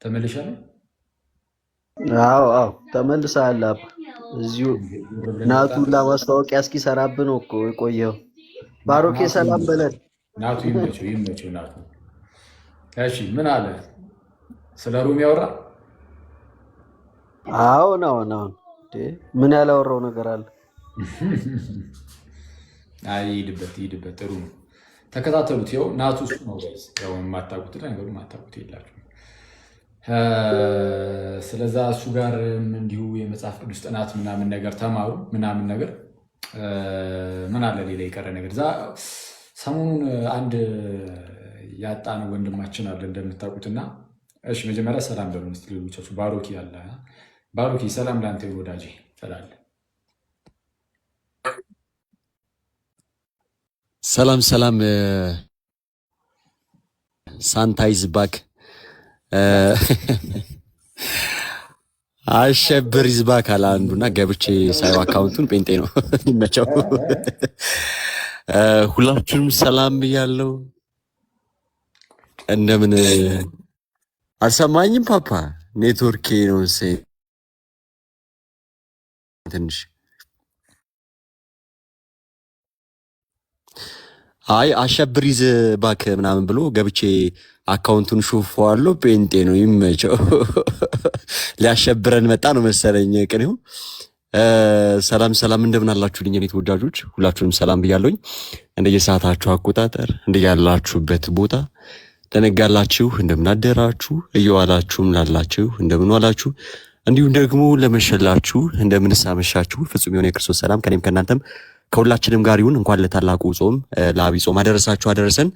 ተመልሻለሁ። አዎ ተመልሰሃል። አባ እዚሁ ናቱን ለማስታወቂያ እስኪሰራብህ ነው እኮ የቆየው። ባሮኬ ሰላም በለን። ናቱ ይመቸው ናቱ። እሺ ምን አለ? ስለ ሩም ያወራ? አሁን ምን ያላወራው ነገር አለ? አይ ይሄድበት ጥሩ ነው። ተከታተሉት። ይኸው ናቱ እሱ ነው። ያው የማታውቁት ነገሩ የማታውቁት የላችሁ። ስለዛ እሱ ጋር እንዲሁ የመጽሐፍ ቅዱስ ጥናት ምናምን ነገር ተማሩ ምናምን ነገር ምን አለ ሌላ የቀረ ነገር ሰሞኑን አንድ ያጣን ወንድማችን አለ እንደምታውቁትና፣ እሺ መጀመሪያ ሰላም በሉ እስቲ ሌሎቻችሁ። ባሮኪ አለ። ባሮኪ ሰላም ላንተ ይሁን ወዳጄ። ሰላም ሰላም ሳንታይዝ ባክ አሸብር ይዝባክ አለ አንዱና ገብቼ ሳይው አካውንቱን ጴንጤ ነው ይመቸው። ሁላችሁም ሰላም ብያለሁ። እንደምን አልሰማኝም? ፓፓ ኔትወርኬ ነው ትንሽ አይ አሸብሪዝ ባክ ምናምን ብሎ ገብቼ አካውንቱን ሹፈዋለሁ። ጴንጤ ነው ይመቸው። ሊያሸብረን መጣ ነው መሰለኝ ቅኔው። ሰላም እንደምን አላችሁልኝ የኔ ተወዳጆች፣ ሁላችሁንም ሰላም ብያለሁኝ። እንደየሰዓታችሁ አቆጣጠር እንደያላችሁበት ቦታ ለነጋላችሁ እንደምን አደራችሁ፣ እየዋላችሁም ላላችሁ እንደምን ዋላችሁ፣ እንዲሁም ደግሞ ለመሸላችሁ እንደምን ሳመሻችሁ። ፍጹም የሆነ የክርስቶስ ሰላም ከኔም ከእናንተም ከሁላችንም ጋር ይሁን። እንኳን ለታላቁ ጾም ለዐቢይ ጾም አደረሳችሁ አደረሰን።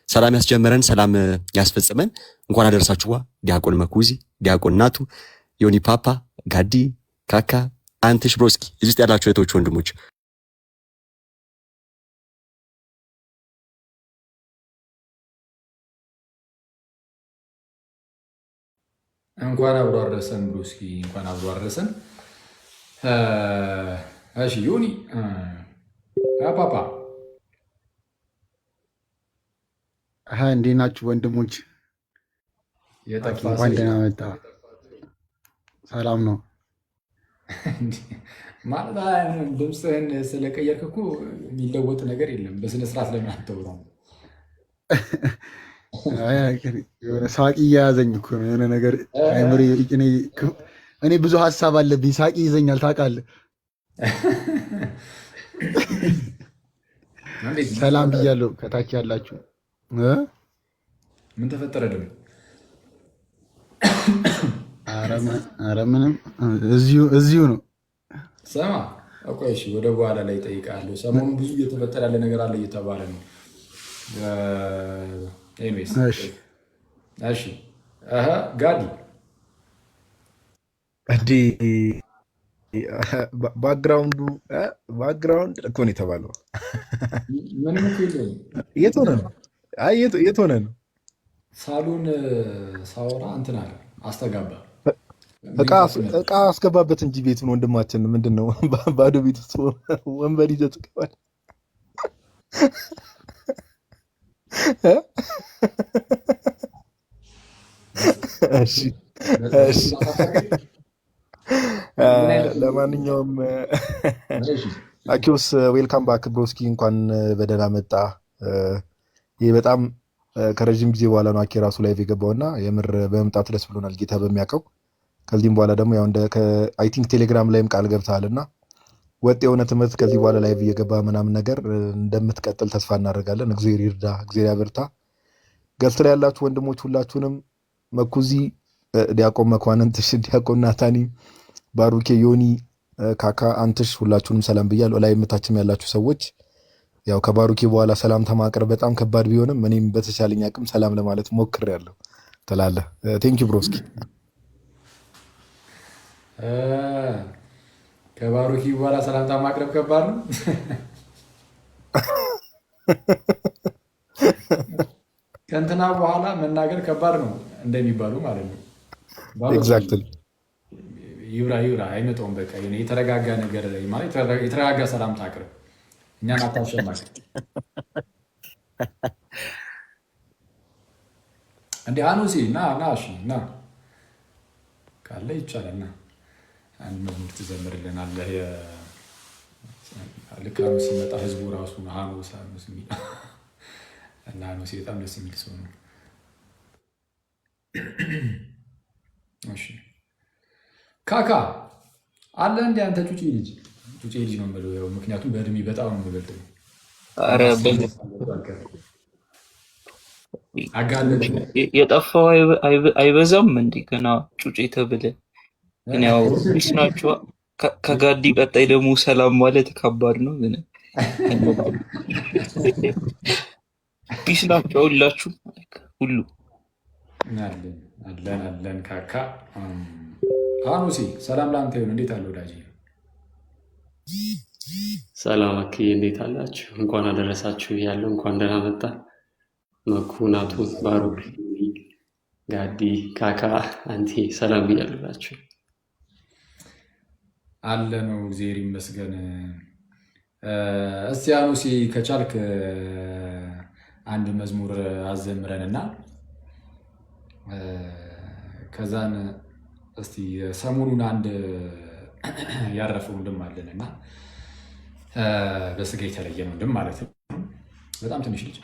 ሰላም ያስጀመረን ሰላም ያስፈጽመን። እንኳን አደረሳችሁ። ዲያቆን መኩዚ፣ ዲያቆን ናቱ፣ ዮኒ ፓፓ፣ ጋዲ ካካ፣ አንትሽ ብሮስኪ፣ እዚህ ውስጥ ያላችሁ እህቶች ወንድሞች እንኳን አብሮ አደረሰን ብሮስኪ፣ እንኳን አብሮ አደረሰን። እሺ ዮኒ ፓፓ እንዴት ናችሁ ወንድሞች? እንኳን ደህና መጣ። ሰላም ነው ማለት ድምፅህን ስለቀየርክ እኮ የሚለወጥ ነገር የለም። በስነ ስርዓት ለምን አትተውረው? የሆነ ሳቂ እየያዘኝ እኮ ነው የሆነ ነገር አይምሬ። እኔ ብዙ ሀሳብ አለብኝ፣ ሳቂ ይዘኛል ታውቃለህ። ሰላም ብያለሁ ከታች ያላችሁ። ምን ተፈጠረ ደግሞ? ኧረ ምንም እዚሁ ነው። ሰማ ቆይ እሺ፣ ወደ በኋላ ላይ እጠይቅሃለሁ። ሰሞኑን ብዙ እየተፈጠረ ያለ ነገር አለ እየተባለ ነው። ኤኒዌይስ እሺ ጋዲ ባክግራውንድ እኮ ነው የተባለው። ምንም እኮ የለውም። የት ሆነ ነው? ሳሎን ሳወራ እንትን አለ አስተጋባ። እቃ አስገባበት እንጂ ቤቱን። ወንድማችን ምንድን ነው ባዶ ቤት ውስጥ ወንበር ይዘህ ትገባለህ? እሺ ለማንኛውም አኪዮስ ዌልካም ባክ ብሮስኪ፣ እንኳን በደህና መጣ። ይህ በጣም ከረዥም ጊዜ በኋላ ነው አኬ ራሱ ላይቭ የገባውና የምር በመምጣት ደስ ብሎናል፣ ጌታ በሚያውቀው። ከዚህም በኋላ ደግሞ ያው አይ ቲንክ ቴሌግራም ላይም ቃል ገብተሃል እና ወጥ የሆነ ትምህርት ከዚህ በኋላ ላይቭ እየገባ ምናምን ነገር እንደምትቀጥል ተስፋ እናደርጋለን። እግዚአብሔር ይርዳ፣ እግዚአብሔር ያበርታ። ገስት ላይ ያላችሁ ወንድሞች ሁላችሁንም መኩዚ፣ ዲያቆን መኳንንትሽ፣ ዲያቆን ናታኒ፣ ባሩኬ፣ ዮኒ፣ ካካ፣ አንትሽ ሁላችሁንም ሰላም ብያለሁ። ላይ የምታችም ያላችሁ ሰዎች ያው ከባሩኬ በኋላ ሰላምታ ማቅረብ በጣም ከባድ ቢሆንም እኔም በተቻለኝ አቅም ሰላም ለማለት ሞክሬያለሁ ትላለህ። ቴንኪው ብሮስኪ። ከባሩኬ በኋላ ሰላምታ ማቅረብ ከባድ ነው። ከእንትና በኋላ መናገር ከባድ ነው እንደሚባሉ ማለት ነው። ኤግዛክትሊ ይብራ አይመጣውም። በቃ የተረጋጋ ነገር ማለት የተረጋጋ ሰላምታ አቅርብ። እኛን አታሸማቅ እንደ አኑሲ ና ካለ ይቻላልና አንድ መዝሙር ትዘምርልናለህ። ልክ ሐሙስ ሲመጣ ህዝቡ ራሱ ሐሙስ የሚል እና ሐሙስ በጣም ደስ የሚል ሰው ነው። እሺ ካካ አለ እንደ አንተ ጩጬ ልጅ ነው የምለው፣ ምክንያቱም በእድሜ በጣም ነው የምበልጠው። ኧረ የጠፋው አይበዛም እንዴ? ገና ጩጬ ተብለ ግን ያው ቢስ ናቸው። ከጋዲ ቀጣይ ደግሞ ሰላም ማለት ከባድ ነው። ግን ቢስ ናቸው ሁላችሁ ሁሉ አለን። ካካ ሐኑሲ ሰላም ላንተ ይሁን። እንዴት አለ ወዳጅ? ሰላም አክዬ እንዴት አላችሁ? እንኳን አደረሳችሁ ያለው እንኳን ደህና መጣ። መኩ ናቱ፣ ባሩክ፣ ጋዲ፣ ካካ፣ አንቲ ሰላም ብያላችሁ። አለ ነው እግዚአብሔር ይመስገን። እስቲ ሐኑሲ ከቻልክ አንድ መዝሙር አዘምረንና ከዛን እስቲ ሰሞኑን አንድ ያረፈ ወንድም አለንና በስጋ የተለየ ነው ወንድም ማለት ነው። በጣም ትንሽ ልጅ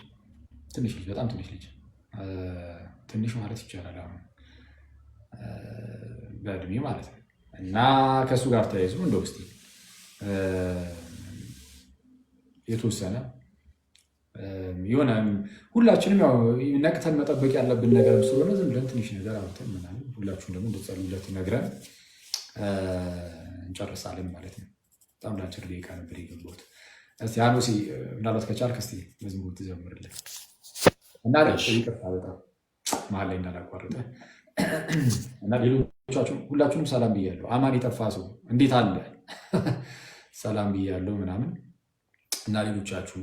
በጣም ትንሽ ልጅ ትንሽ ማለት ይቻላል አሁን በእድሜ ማለት ነው። እና ከእሱ ጋር ተያይዞ እንደው እስቲ የተወሰነ የሆነ ሁላችንም ያው ነቅተን መጠበቅ ያለብን ነገር ስለሆነ ዝም ብለን ትንሽ ነገር አውርተን ምናምን ሁላችሁም ደግሞ እንድትጸልዩለት ነግረን እንጨርሳለን ማለት ነው። በጣም ለአጭር ደቂቃ ነበር የገባሁት። እስቲ ሐኑሲ ምናልባት ከቻልክ እስቲ መዝሙር ትዘምርልን እና ይቅርታ በጣም መሀል ላይ እንዳላቋርጠ እና ሌሎቻችሁ ሁላችሁንም ሰላም ብያለሁ። አማን የጠፋ ሰው እንዴት አለ ሰላም ብያለሁ ምናምን እና ሌሎቻችሁ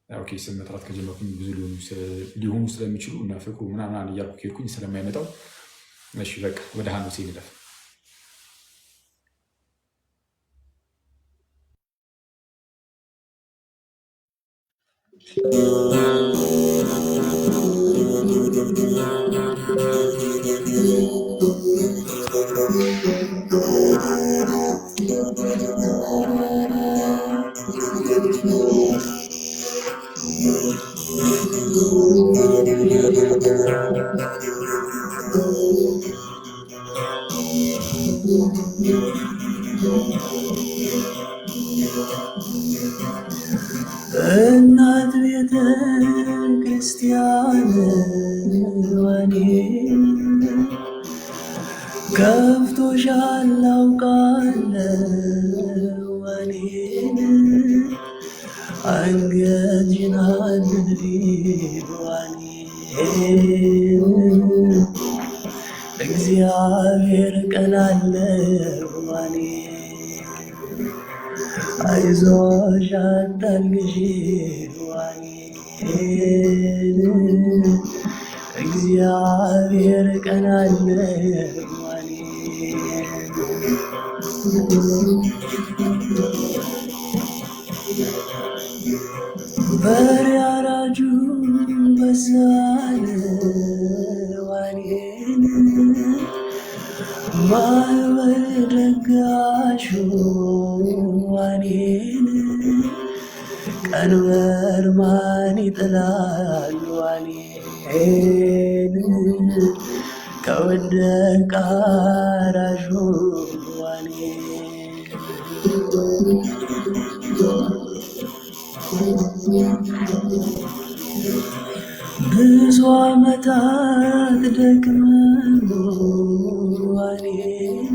ኦኬ ስም መጥራት ከጀመርኩኝ ብዙ ሊሆኑ ስለሚችሉ እና ፍቅሩ ምናምን እያልኩ ሄድኩኝ ስለማይመጣው እሺ በቃ ወደ ሐኑሲ እንለፍ። እናት ቤተ ክርስቲያን ወኔ ከፍቶሻል አውቃለሁ ወኔን አንገትሽን አድርጊ ዋኔን እግዚአብሔር ቀን አለው ዋኔን አይዞሽ አታልቅሺ ዋኔን እግዚአብሔር ቀን አለው ዋኔን በሬ አራጁ በዛለ ዋኔን ማዕበል ደጋሹ ዋኔን ቀንበር ማን ይጥላል ዋኔን ከወደቀ አራሹ ዋኔን ብዙ ዓመታት ደክመን ዋኔን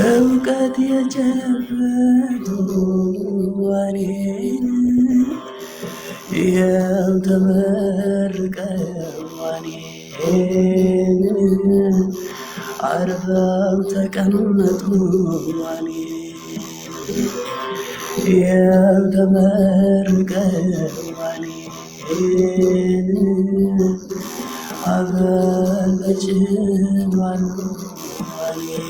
እውቀት የጨበጡ ዋኔን ይኸው ተመርቀው ዋኔን አርፈው ተቀመጡ ዋኔን ይኸው ተመርቀው ዋኔን አብረን በጭኗል ዋኔን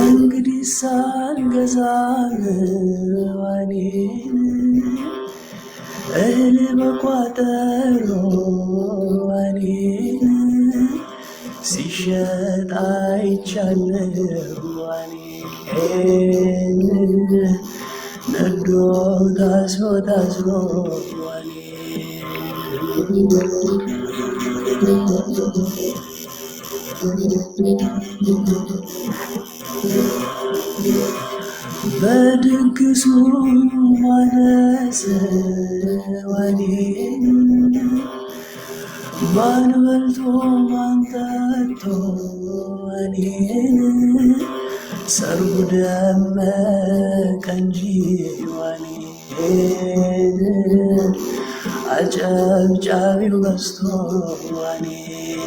እንግዲህ ሳልገዛም ዋኔን እህል በቋጠሮ ዋኔን ሲሸጥ አይቻለሁ ዋኔን ነዶ ታስሮ ታስሮ በድግሱ ማነስ ዋኔን ማን በልቶ ማን ጠጥቶ ዋኔን ሰርጉ ደመቀ እንጂ ዋኔን አጨብጫቢው በዝቶ ዋኔን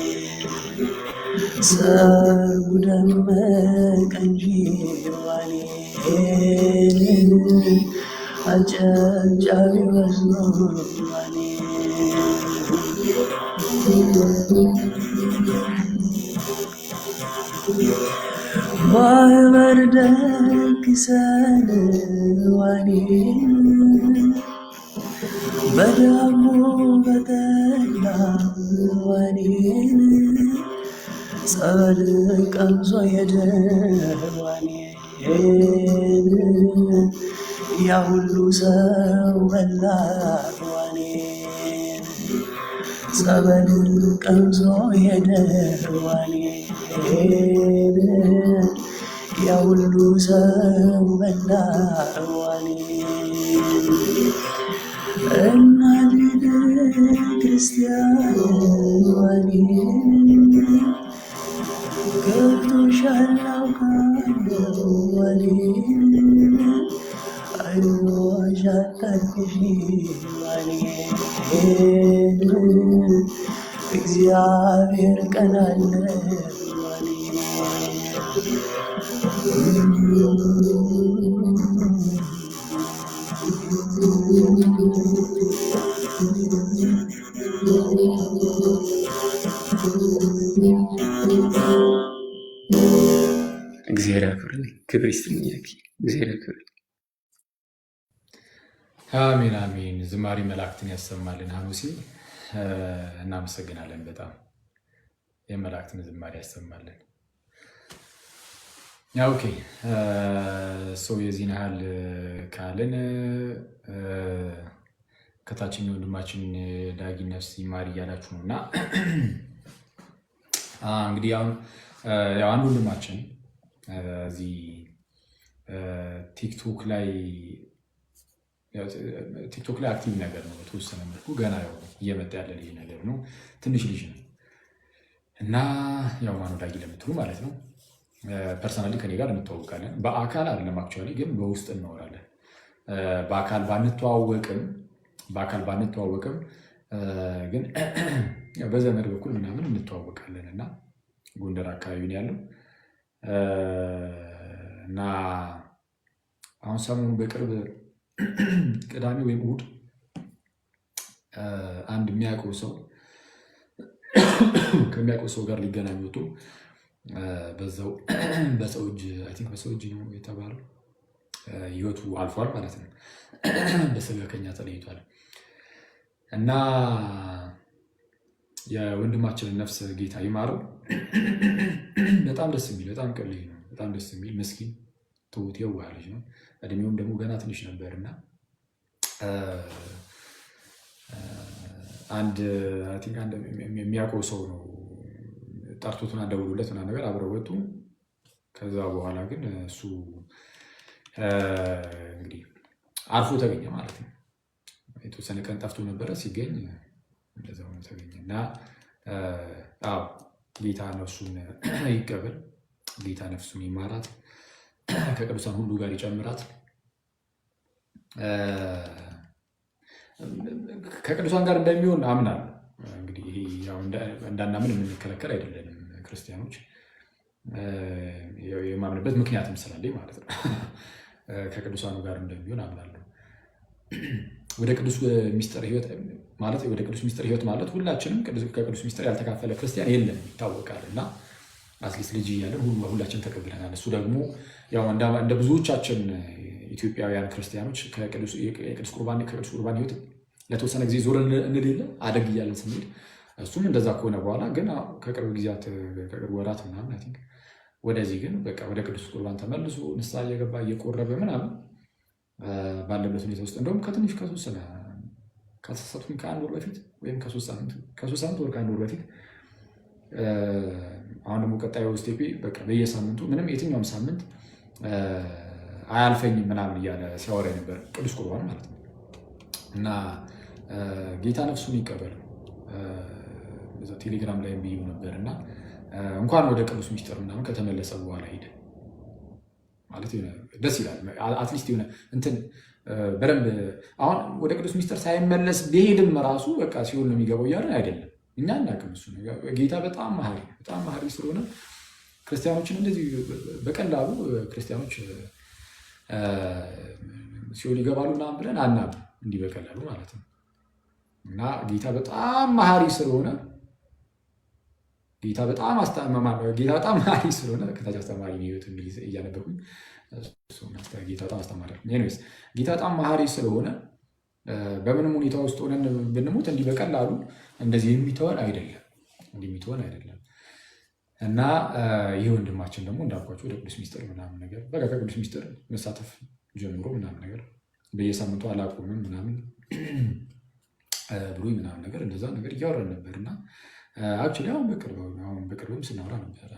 ሰርጉ ደመቀ እንጂ ዋኔን አጨብጫቢው በዝቶ ማህበር ደግሰን ዋኔን በዳቦ በጠላ ዋኔን ጸበል ቀምሶ ሄደ ዋኔን ያ ሁሉ ሰው በላ ዋኔን ጸበል ቀምሶ ሄደ ዋኔን ያ ሁሉ ሰው በላ ዋኔን እናድድ ክርስቲያን ዋኔን ገብቶሻል አውቃለሁ ዋኔን አይዞሽ አታልቅሺ ዋኔን እግዚአብሔር ቀን አለ እግዚአብሔር ያክብርልኝ። ክብር ይስጥልኝ። እግዚአብሔር ያክብርልኝ። አሜን አሜን። ዝማሬ መላእክትን ያሰማልን። ሐሙሴ እናመሰግናለን። በጣም የመላእክትን ዝማሬ ያሰማልን። ኦኬ ሰው የዚህን ያህል ካልን ከታችኛው ወንድማችን ዳጊ ነፍስ ይማር እያላችሁ ነው እና እንግዲህ አሁን ያው አንድ ወንድማችን እዚህ ቲክቶክ ላይ አክቲቭ ነገር ነው። በተወሰነ መልኩ ገና ያው እየመጣ ያለ ልጅ ነገር ነው። ትንሽ ልጅ ነው እና ያው ማነው ዳጊ ለምትሉ ማለት ነው። ፐርሰናሊ ከኔ ጋር እንተዋወቃለን። በአካል አይደለም አክቹዋሊ፣ ግን በውስጥ እናወራለን። በአካል ባንተዋወቅም ግን በዘመድ በኩል ምናምን እንተዋወቃለን እና ጎንደር አካባቢ ነው ያለው እና አሁን ሰሞኑን በቅርብ ቅዳሜ ወይም እሑድ አንድ የሚያውቀው ሰው ከሚያውቀው ሰው ጋር ሊገናኝ ወጡ። በዛው በሰው እጅ ነው የተባለው ህይወቱ አልፏል ማለት ነው። በስጋ ከኛ ተለይቷል እና የወንድማችንን ነፍስ ጌታ ይማረው። በጣም ደስ የሚል በጣም ቅን ልጅ ነው። በጣም ደስ የሚል ምስኪን ትሁት የዋህ ልጅ ነው። እድሜውም ደግሞ ገና ትንሽ ነበር እና አንድ የሚያውቀው ሰው ነው ጠርቶትና ደውሎለት ምናምን ነገር አብረው ወጡ። ከዛ በኋላ ግን እሱ እንግዲህ አርፎ ተገኘ ማለት ነው። የተወሰነ ቀን ጠፍቶ ነበረ፣ ሲገኝ እንደዛ ሆኖ ተገኘ እና ጌታ ነፍሱን ይቀበል፣ ጌታ ነፍሱን ይማራት፣ ከቅዱሳን ሁሉ ጋር ይጨምራት። ከቅዱሳን ጋር እንደሚሆን አምናለሁ። እንግዲህ ይሄ እንዳናምን የምንከለከል አይደለንም ክርስቲያኖች፣ የማምንበት ምክንያትም ስላለኝ ማለት ነው። ከቅዱሳኑ ጋር እንደሚሆን አምናለሁ። ወደ ቅዱስ ሚስጥር ህይወት ማለት ሁላችንም ከቅዱስ ሚስጥር ያልተካፈለ ክርስቲያን የለም ይታወቃል። እና አትሊስት ልጅ እያለን ሁላችን ተቀብለናል። እሱ ደግሞ ያው እንደ ብዙዎቻችን ኢትዮጵያውያን ክርስቲያኖች ከቅዱስ ቁርባን ሕይወት ለተወሰነ ጊዜ ዞር እንል የለ አደግ እያለን ስንሄድ እሱም እንደዛ ከሆነ በኋላ ግን ከቅርብ ጊዜያት ከቅርብ ወራት ምናምን አይ ቲንክ ወደዚህ ግን በቃ ወደ ቅዱስ ቁርባን ተመልሶ ንስሐ እየገባ እየቆረበ ምናምን ባለበት ሁኔታ ውስጥ እንደውም ከትንሽ ከተሳሳትኩኝ ከአንድ ወር በፊት ወይም ከ3 ሳምንት ወር ከአንድ ወር በፊት አሁን ደግሞ ቀጣዩ ስቴፔ በቃ በየሳምንቱ ምንም የትኛውም ሳምንት አያልፈኝም ምናምን እያለ ሲያወራ ነበር ቅዱስ ቁርባን ማለት ነው። እና ጌታ ነፍሱን ይቀበለው ቴሌግራም ላይ ብዬው ነበር እና እንኳን ወደ ቅዱስ ሚስጥር ምናምን ከተመለሰ በኋላ ሄደ ማለት ደስ ይላል። አትሊስት የሆነ እንትን በደንብ አሁን ወደ ቅዱስ ሚስጥር ሳይመለስ ቢሄድም ራሱ በቃ ሲሆን ነው የሚገባው እያለን አይደለም። እኛ እናቅም እሱ ጌታ በጣም መሀሪ ስለሆነ ክርስቲያኖችን እንደዚህ በቀላሉ ክርስቲያኖች ሲሆን ይገባሉ ምናምን ብለን አናብም እንዲህ በቀላሉ ማለት ነው። እና ጌታ በጣም መሀሪ ስለሆነ ጌታ በጣም መሀሪ ስለሆነ ከታች አስተማሪ ህይወት እንግሊዝ እያነበኩኝ ጌታ በጣም አስተማሪ ነው። ጌታ በጣም መሀሪ ስለሆነ በምንም ሁኔታ ውስጥ ሆነን ብንሞት እንዲህ በቀላሉ እንደዚህ የሚተወን አይደለም። እና ይህ ወንድማችን ደግሞ እንዳልኳቸው ወደ ቅዱስ ሚስጥር ምናምን ነገር በቃ ከቅዱስ ሚስጥር መሳተፍ ጀምሮ ምናምን ነገር በየሳምንቱ አላቆምም ምናምን ብሎ ምናምን ነገር እንደዛ ነገር እያወራን ነበር። እና አክቹዋሊ አሁን በቅርብም ስናወራ ነበር።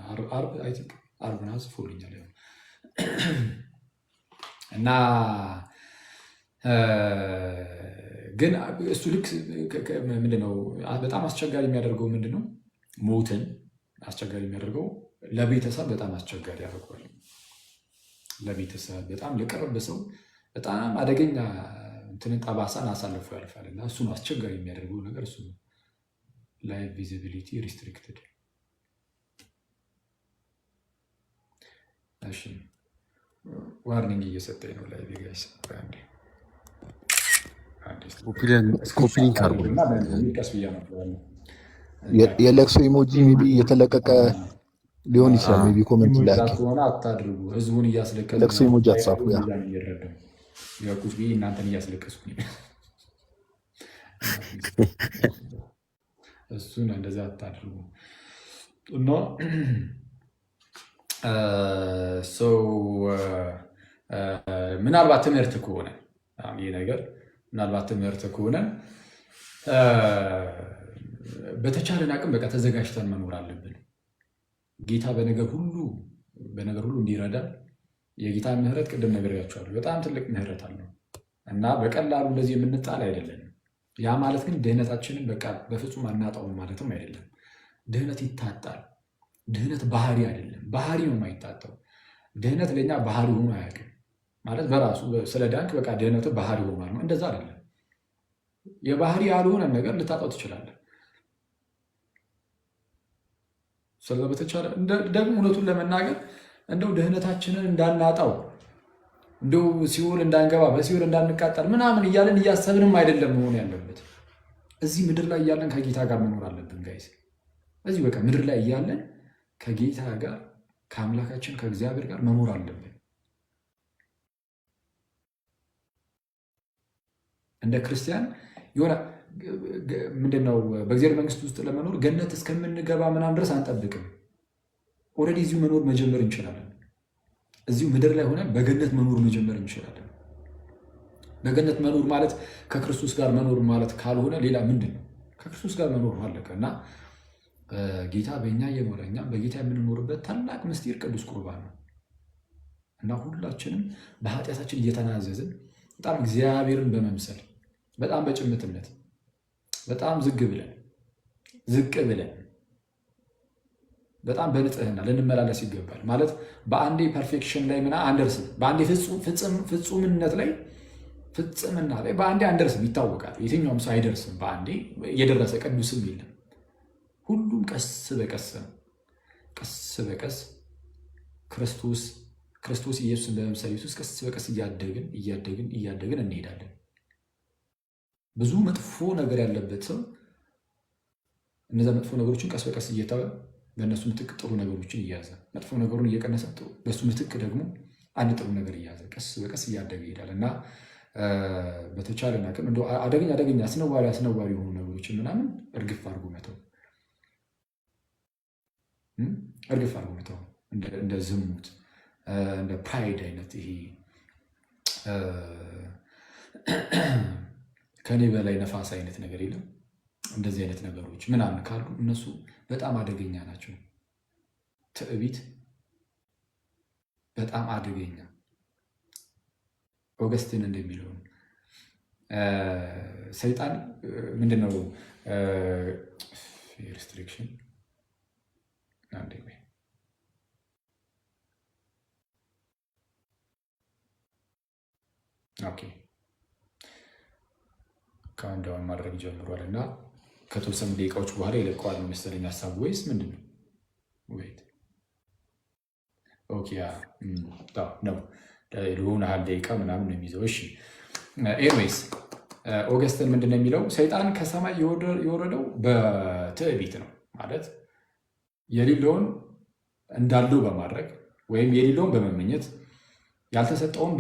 ዓርብ ነሐ ጽፎልኛል እና ግን እሱ ልክ ምንድነው በጣም አስቸጋሪ የሚያደርገው ምንድነው ሞትን አስቸጋሪ የሚያደርገው ለቤተሰብ በጣም አስቸጋሪ ያደርገዋል። ለቤተሰብ በጣም ለቀረበ ሰው በጣም አደገኛ እንትን ጠባሳን አሳልፎ ያልፋል። እና እሱ ነው አስቸጋሪ የሚያደርገው ነገር እሱ ነው። ላይቭ ቪዚቢሊቲ ሪስትሪክትድ። እሺ ዋርኒንግ እየሰጠኝ ነው ላይቭ ጋይስ። ኮፒ ሊንክ አድርጉ። የለቅሶ ኢሞጂ ሜቢ እየተለቀቀ ሊሆን ይችላል። ሜቢ ኮሜንት ላይ አታድርጉ። ህዝቡን እያስለቀሱ ለቅሶ ኢሞጂ አትጻፉ። ያቁት እናንተን እያስለቀስኩ እሱን እንደዛ አታድርጉ። እና ምናልባት ትምህርት ከሆነ ይህ ነገር ምናልባት ትምህርት ከሆነ በተቻለን አቅም በቃ ተዘጋጅተን መኖር አለብን። ጌታ በነገር ሁሉ እንዲረዳን የጌታ ምህረት ቅድም ነግሬያቸዋለሁ። በጣም ትልቅ ምህረት አለው እና በቀላሉ እንደዚህ የምንጣል አይደለም። ያ ማለት ግን ድህነታችንን በቃ በፍጹም አናጣውም ማለትም አይደለም። ድህነት ይታጣል። ድህነት ባህሪ አይደለም። ባህሪ ነው የማይታጣው። ድህነት ለእኛ ባህሪ ሆኖ አያውቅም ማለት በራሱ ስለ ዳንክ በቃ ድህነቱ ባህሪ ሆኗል ነው። እንደዛ አይደለም። የባህሪ ያልሆነ ነገር ልታጣው ትችላለህ። ስለዚህ በተቻለ ደግሞ እውነቱን ለመናገር እንደው ድህነታችንን እንዳናጣው እንደው ሲኦል እንዳንገባ በሲኦል እንዳንቃጠል ምናምን እያለን እያሰብንም አይደለም መሆን ያለበት። እዚህ ምድር ላይ እያለን ከጌታ ጋር መኖር አለብን ጋይስ። እዚህ በቃ ምድር ላይ እያለን ከጌታ ጋር ከአምላካችን ከእግዚአብሔር ጋር መኖር አለብን። እንደ ክርስቲያን የሆነ ምንድነው በእግዚአብሔር መንግስት ውስጥ ለመኖር ገነት እስከምንገባ ምናምን ድረስ አንጠብቅም። ኦልሬዲ እዚሁ መኖር መጀመር እንችላለን። እዚሁ ምድር ላይ ሆነን በገነት መኖር መጀመር እንችላለን። በገነት መኖር ማለት ከክርስቶስ ጋር መኖር ማለት ካልሆነ ሌላ ምንድን ነው? ከክርስቶስ ጋር መኖር አለቀ። እና ጌታ በእኛ እየኖረ እኛም በጌታ የምንኖርበት ታላቅ ምስጢር ቅዱስ ቁርባን ነው። እና ሁላችንም በኃጢአታችን እየተናዘዝን በጣም እግዚአብሔርን በመምሰል በጣም በጭምትነት በጣም ዝቅ ብለን በጣም በንጽህና ልንመላለስ ይገባል። ማለት በአንዴ ፐርፌክሽን ላይ ምና አንደርስም። በአንዴ ፍጹምና ላይ በአንዴ አንደርስም፣ ይታወቃል። የትኛውም ሰው አይደርስም። በአንዴ የደረሰ ቅዱስም የለም። ሁሉም ቀስ በቀስ ክርስቶስ ኢየሱስን በመምሰል ውስጥ ቀስ በቀስ እያደግን እንሄዳለን። ብዙ መጥፎ ነገር ያለበት ሰው እነዚያ መጥፎ ነገሮችን ቀስ በቀስ እየተወ በእነሱ ምትክ ጥሩ ነገሮችን እያያዘ መጥፎ ነገሩን እየቀነሰ በእሱ ምትክ ደግሞ አንድ ጥሩ ነገር እያያዘ ቀስ በቀስ እያደገ ይሄዳል እና በተቻለን አቅም እንደው አደገኛ አስነዋሪ የሆኑ ነገሮችን ምናምን እርግፍ አድርጎ መተው እንደ ዝሙት እንደ ፕራይድ አይነት ይሄ ከኔ በላይ ነፋስ አይነት ነገር የለም። እንደዚህ አይነት ነገሮች ምናምን ካሉ እነሱ በጣም አደገኛ ናቸው። ትዕቢት በጣም አደገኛ። ኦገስቲን እንደሚለው ሰይጣን ምንድነው ሪስትሪክሽን ኦኬ ካውንዳውን ማድረግ ጀምሯል እና ከተወሰኑ ደቂቃዎች በኋላ ይለቀዋል መሰለኝ ሀሳቡ ወይስ ምንድን ነው? ወይት ኦኬ ነው ለሆነ ያህል ደቂቃ ምናምን ነው የሚይዘው። እሺ ኤርዌይስ ኦገስትን ምንድን ነው የሚለው? ሰይጣን ከሰማይ የወረደው በትዕቢት ነው ማለት የሌለውን እንዳለው በማድረግ ወይም የሌለውን በመመኘት ያልተሰጠውን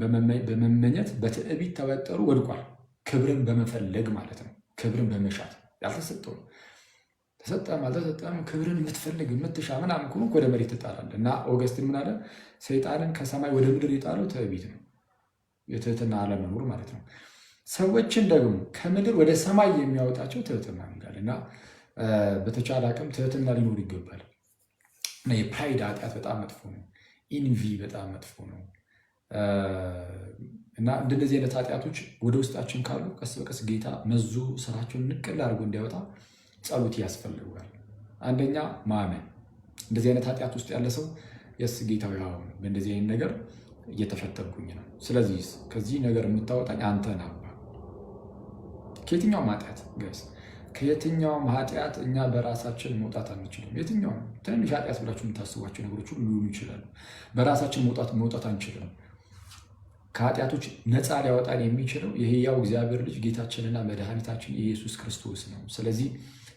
በመመኘት በትዕቢት ተወጠሩ ወድቋል። ክብርን በመፈለግ ማለት ነው። ክብርን በመሻት ያልተሰጠውን ተሰጠም አልተሰጠም ክብርን የምትፈልግ የምትሻ ምናምን ከሆነ ወደ መሬት ትጣላለህ እና ኦገስቲን ምን አለ? ሰይጣንን ከሰማይ ወደ ምድር የጣለው ትዕቢት ነው፣ የትህትና አለመኖር ማለት ነው። ሰዎችን ደግሞ ከምድር ወደ ሰማይ የሚያወጣቸው ትህትና ይላል እና በተቻለ አቅም ትህትና ሊኖር ይገባል እና የፕራይድ ኃጢአት በጣም መጥፎ ነው። ኢንቪ በጣም መጥፎ ነው እና እንደዚህ አይነት ኃጢአቶች ወደ ውስጣችን ካሉ ቀስ በቀስ ጌታ መዞ ስራቸውን ንቅል አድርጎ እንዲያወጣ ጸሎት ያስፈልጋል። አንደኛ ማመን። እንደዚህ አይነት ኃጢአት ውስጥ ያለ ሰው የስ ጌታው ያው በእንደዚህ አይነት ነገር እየተፈተንኩኝ ነው፣ ስለዚህ ከዚህ ነገር የምታወጣኝ አንተ ነህ። ከየትኛውም ኃጢአት ገስ ከየትኛውም ኃጢአት እኛ በራሳችን መውጣት አንችልም። የትኛውም ትንሽ ኃጢአት ብላችሁ የምታስቧቸው ነገሮች ሁሉ ሊሆኑ ይችላሉ። በራሳችን መውጣት አንችልም። ከኃጢአቶች ነፃ ሊያወጣን የሚችለው የሕያው እግዚአብሔር ልጅ ጌታችንና መድኃኒታችን ኢየሱስ ክርስቶስ ነው። ስለዚህ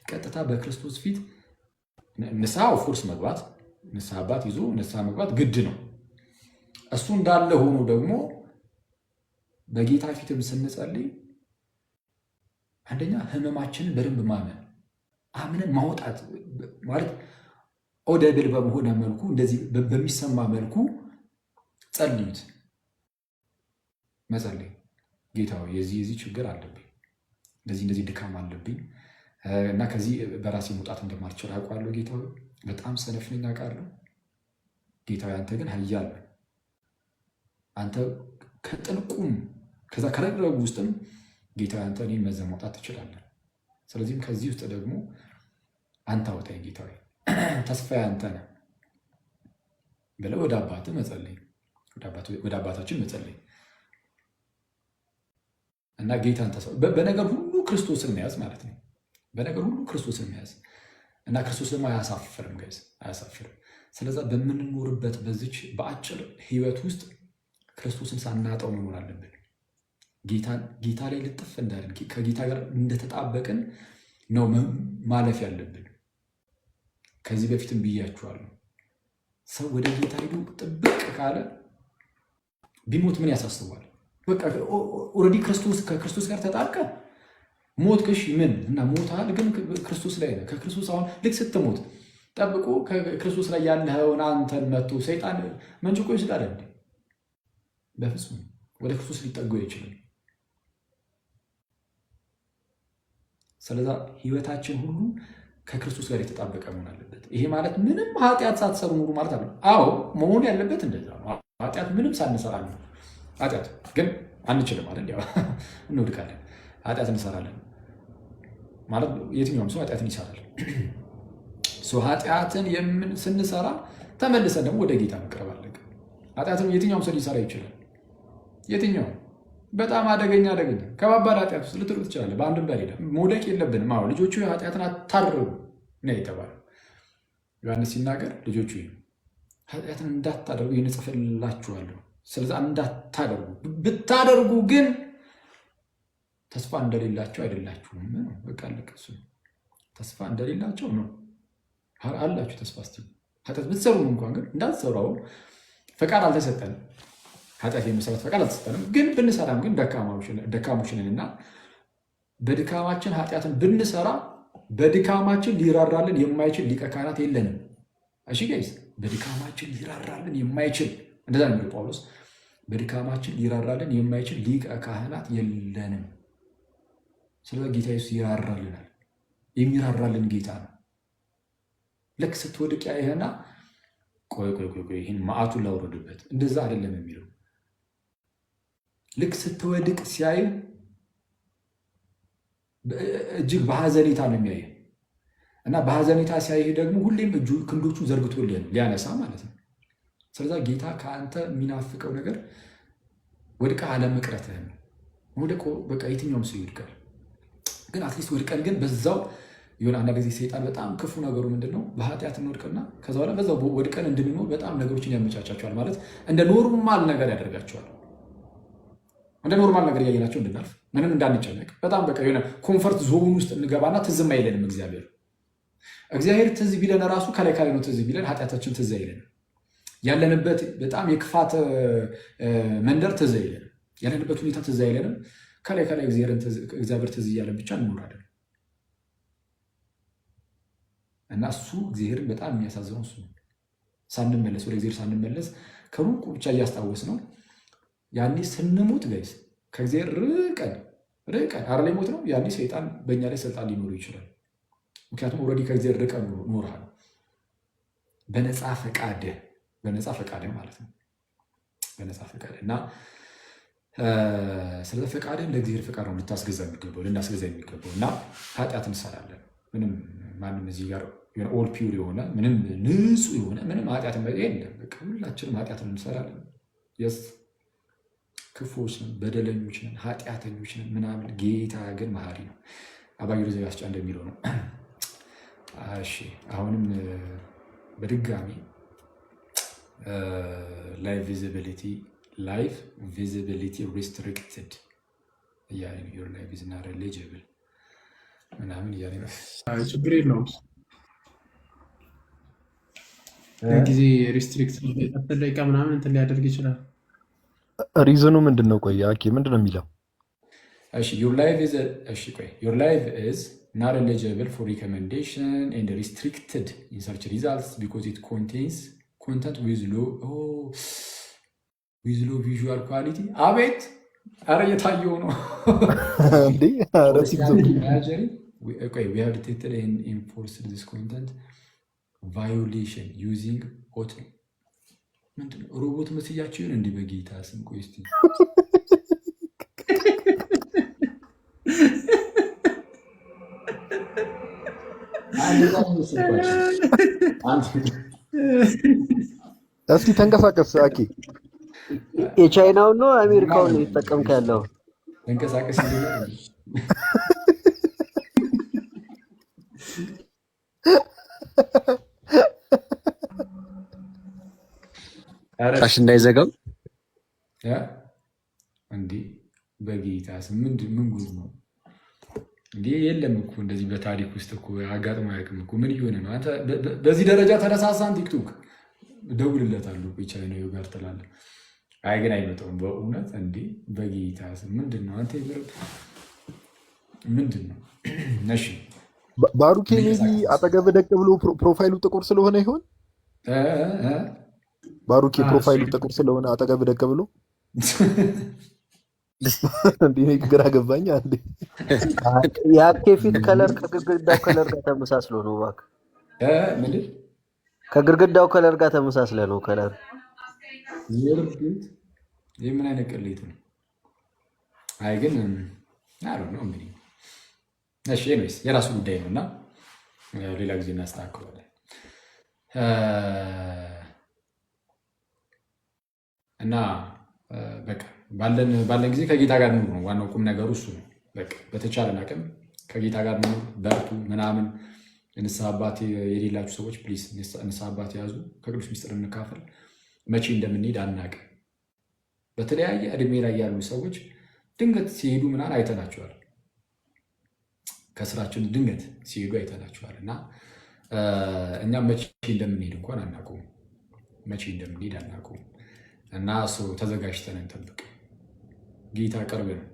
ቀጥታ በክርስቶስ ፊት ንስሐ ኦፍኮርስ መግባት ንስሐ አባት ይዞ ንስሐ መግባት ግድ ነው። እሱ እንዳለ ሆኖ ደግሞ በጌታ ፊትም ስንጸልይ አንደኛ ህመማችንን በደንብ ማመን አምነን ማውጣት ማለት ኦደብል በሆነ መልኩ እንደዚህ በሚሰማ መልኩ ጸልዩት። መጸለይ ጌታ ሆይ የዚህ ችግር አለብኝ፣ እንደዚህ ድካም አለብኝ እና ከዚህ በራሴ መውጣት እንደማልችል አውቃለሁ። ጌታ ሆይ በጣም ሰነፍ ነኝ አውቃለሁ። ጌታ ሆይ አንተ ግን ኃያል ነህ። አንተ ከጥልቁም ከዛ ከረግረጉ ውስጥም ጌታ አንተ እኔን መዘህ ማውጣት ትችላለህ። ስለዚህም ከዚህ ውስጥ ደግሞ አንተ አውጣኝ ጌታ ሆይ ተስፋዬ አንተ ነህ ብለህ ወደ አባትህ መጸለይ፣ ወደ አባታችን መጸለይ እና ጌታን በነገር ሁሉ ክርስቶስን መያዝ ማለት ነው። በነገር ሁሉ ክርስቶስን መያዝ እና ክርስቶስ ደግሞ አያሳፍርም ጋይስ፣ አያሳፍርም። ስለዛ በምንኖርበት በዚች በአጭር ህይወት ውስጥ ክርስቶስን ሳናጣው መኖር አለብን። ጌታ ላይ ልጥፍ እንዳለን ከጌታ ጋር እንደተጣበቅን ነው ማለፍ ያለብን። ከዚህ በፊትም ብያችኋለሁ። ሰው ወደ ጌታ ሄዶ ጥብቅ ካለ ቢሞት ምን ያሳስባል? በቃ ኦልሬዲ ከክርስቶስ ጋር ተጣብቀ ሞት ክሽ ምን እና ሞታል፣ ግን ክርስቶስ ላይ ነው። ከክርስቶስ አሁን ልክ ስትሞት ጠብቆ ከክርስቶስ ላይ ያለውን አንተን መጥቶ ሰይጣን መንጭቆ ይስላል እንዴ? በፍጹም ወደ ክርስቶስ ሊጠጉ አይችልም። ስለዛ ህይወታችን ሁሉ ከክርስቶስ ጋር የተጣበቀ መሆን አለበት። ይሄ ማለት ምንም ኃጢአት ሳትሰሩ ኑሩ ማለት አለ። አዎ መሆን ያለበት እንደዛ ነው። ኃጢአት ምንም ሳንሰራ ነው። ኃጢአት ግን አንችልም አይደል? ያው እንወድቃለን። ኃጢአት እንሰራለን ማለት የትኛውም ሰው ኃጢአትን ይሰራል። ኃጢአትን ስንሰራ ተመልሰን ደግሞ ወደ ጌታ መቅረብ አለብን። ኃጢአትን የትኛውም ሰው ሊሰራ ይችላል። የትኛውም በጣም አደገኛ ከባባድ ኃጢአት ውስጥ ልትሉ ትችላለህ። በአንድም በሌላ መውደቅ የለብንም። አዎ ልጆቹ ኃጢአትን አታድርጉ ነው የተባለው። ዮሐንስ ሲናገር ልጆቹ ኃጢአትን እንዳታደርጉ ይህን እጽፍላችኋለሁ። ስለዛ እንዳታደርጉ፣ ብታደርጉ ግን ተስፋ እንደሌላቸው አይደላችሁም ነው። በቃ ለቅሱ ተስፋ እንደሌላቸው ነው። አላችሁ ተስፋ እስቲ ኃጢአት ብትሰሩም እንኳን ግን እንዳትሰሩ አሁን ፈቃድ አልተሰጠንም። ኃጢአት የመስራት ፈቃድ አልተሰጠንም። ግን ብንሰራም ግን ደካሞች ነን እና በድካማችን ኃጢአትን ብንሰራ በድካማችን ሊራራልን የማይችል ሊቀ ካህናት የለንም። እሺ ጋይስ፣ በድካማችን ሊራራልን የማይችል እንደዛ ነው የሚለው ጳውሎስ። በድካማችን ሊራራልን የማይችል ሊቀ ካህናት የለንም። ስለዚህ ጌታ ኢየሱስ ይራራልናል። የሚራራልን ጌታ ነው። ልክ ስትወድቅ ያይህና ቆይ ይህን መዓቱን ላውረድበት እንደዛ አይደለም የሚለው። ልክ ስትወድቅ ሲያይ እጅግ በሐዘኔታ ነው የሚያይ እና በሐዘኔታ ሲያይህ ደግሞ ሁሌም ክንዶቹን ዘርግቶልህ ሊያነሳ ማለት ነው። ስለዛ ጌታ ከአንተ የሚናፍቀው ነገር ወድቀህ አለመቅረትህን ነው። ወድቆ በቃ የትኛውም ሰው ይወድቃል። ግን አትሊስት ወድቀን ግን በዛው የሆነ አንዳንድ ጊዜ ሰይጣን በጣም ክፉ ነገሩ ምንድን ነው? በኃጢአት እንወድቅና ከዛ በኋላ በዛው ወድቀን እንድንኖር በጣም ነገሮችን ያመቻቻቸዋል። ማለት እንደ ኖርማል ነገር ያደርጋቸዋል። እንደ ኖርማል ነገር እያየናቸው እንድናልፍ ምንም እንዳንጨነቅ በጣም በቃ የሆነ ኮንፈርት ዞን ውስጥ እንገባና ትዝም አይለንም። እግዚአብሔር ትዝ ቢለን ራሱ ከላይ ነው ትዝ ቢለን፣ ኃጢአታችን ትዝ አይለንም። ያለንበት በጣም የክፋት መንደር ትዝ አይለንም። ያለንበት ሁኔታ ትዝ አይለንም። ከላይ እግዚአብሔር ትዝ እያለን ብቻ እንኖራለን። እና እሱ እግዚአብሔርን በጣም የሚያሳዝነው እሱ ነው። ሳንመለስ ወደ እግዚአብሔር ሳንመለስ ከሩቁ ብቻ እያስታወስ ነው። ያኔ ስንሞት ጋይስ ከእግዚአብሔር ርቀን አረ ላይ ሞት ነው። ያኔ ሰይጣን በእኛ ላይ ስልጣን ሊኖሩ ይችላል። ምክንያቱም ኦልሬዲ ከእግዚአብሔር ርቀን ኖርሃል። በነፃ ፈቃድ ማለት ነው። በነፃ ፈቃድ እና ስለ ፈቃድ እንደ እግዚአብሔር ፈቃድ ነው ልናስገዛ የሚገባው እና ኃጢአት እንሰራለን። ምንም ማንም እዚህ ጋር ኦል ፒውር የሆነ ምንም ንጹህ የሆነ ምንም ኃጢአት የለም። በቃ ሁላችንም ኃጢአትን እንሰራለን። የስ ክፉዎች ነን፣ በደለኞች ነን፣ ኃጢአተኞች ነን ምናምን። ጌታ ግን መሐሪ ነው። አባዩ ዘጋስጫ እንደሚለው ነው። እሺ አሁንም በድጋሚ ላይቭ ቪዚቢሊቲ ሪስትሪክትድ እያለ ነው። ዮር ላይቭ ኢዝ ናት ኤሊጂብል ምናምን እያለ ነው። ችግር የለውም። ጊዜ ሪስትሪክት ደቂቃ ምናምን እንትን ሊያደርግ ይችላል። ሪዝኑ ምንድን ነው? ቆይ አኬ ምንድን ነው የሚለው? ዮር ላይቭ ኢዝ not eligible for recommendation and restricted in search results because it contains content with low visual quality. አቤት አረ የታየው ነው እንዴ? we have detected and enforced this content violation using auto ምንድን ነው ሮቦት መስያችሁን እንዲህ በጌታ ስም ቆይ እስቲ እስኪ ተንቀሳቀስ አኬ። የቻይናውን ነው አሜሪካውን ነው የተጠቀምክ ያለው? ተንቀሳቀስ ጣሽ እንዳይዘጋው እንዴ በጌታ ስም ምን ጉድ ነው እንዴ? የለም እኮ እንደዚህ በታሪክ ውስጥ እኮ አጋጥሞ አያውቅም እኮ። ምን እየሆነ ነው አንተ? በዚህ ደረጃ ተነሳሳን። ቲክቶክ እደውልለታለሁ ቻይናዊ ጋር ትላለህ። አይ ግን አይመጣውም በእውነት እንዴ በጌታ ስም ምንድን ነው አንተ? ምንድን ነው? እሺ ባሩኬ ሜቢ አጠገብ ደቅ ብሎ ፕሮፋይሉ ጥቁር ስለሆነ ይሆን? ባሩኬ ፕሮፋይሉ ጥቁር ስለሆነ አጠገብ ደቅ ብሎ እንዴ ግራ ገባኝ። አንዴ የአኬ ፊት ከለር ከግድግዳው ከለር ጋር ተመሳስሎ ነው። እባክህ ምንድን ከግድግዳው ከለር ጋር ተመሳስለ ነው ከለር። ይህ ምን አይነት ቅሌት ነው? አይ ግን አሮ ነው እንግዲህ። እሺ ኤኒዌይስ የራሱ ጉዳይ ነው እና ሌላ ጊዜ እናስተካክላለን። እና በቃ ባለን ጊዜ ከጌታ ጋር ኑሩ ነው ዋናው ቁም ነገሩ እሱ ነው። በቃ በተቻለን አቅም ከጌታ ጋር ኑሩ፣ በርቱ ምናምን። ንስሐ አባት የሌላችሁ ሰዎች ፕሊዝ ንስሐ አባት ያዙ፣ ከቅዱስ ምስጢር እንካፈል። መቼ እንደምንሄድ አናውቅም። በተለያየ እድሜ ላይ ያሉ ሰዎች ድንገት ሲሄዱ ምናምን አይተናቸዋል። ከስራችን ድንገት ሲሄዱ አይተናቸዋል። እና እኛም መቼ እንደምንሄድ እንኳን አናውቀውም። መቼ እንደምንሄድ አናውቀውም። እና እሱ ተዘጋጅተን እንጠብቅ። ጌታ ቅርብ ነው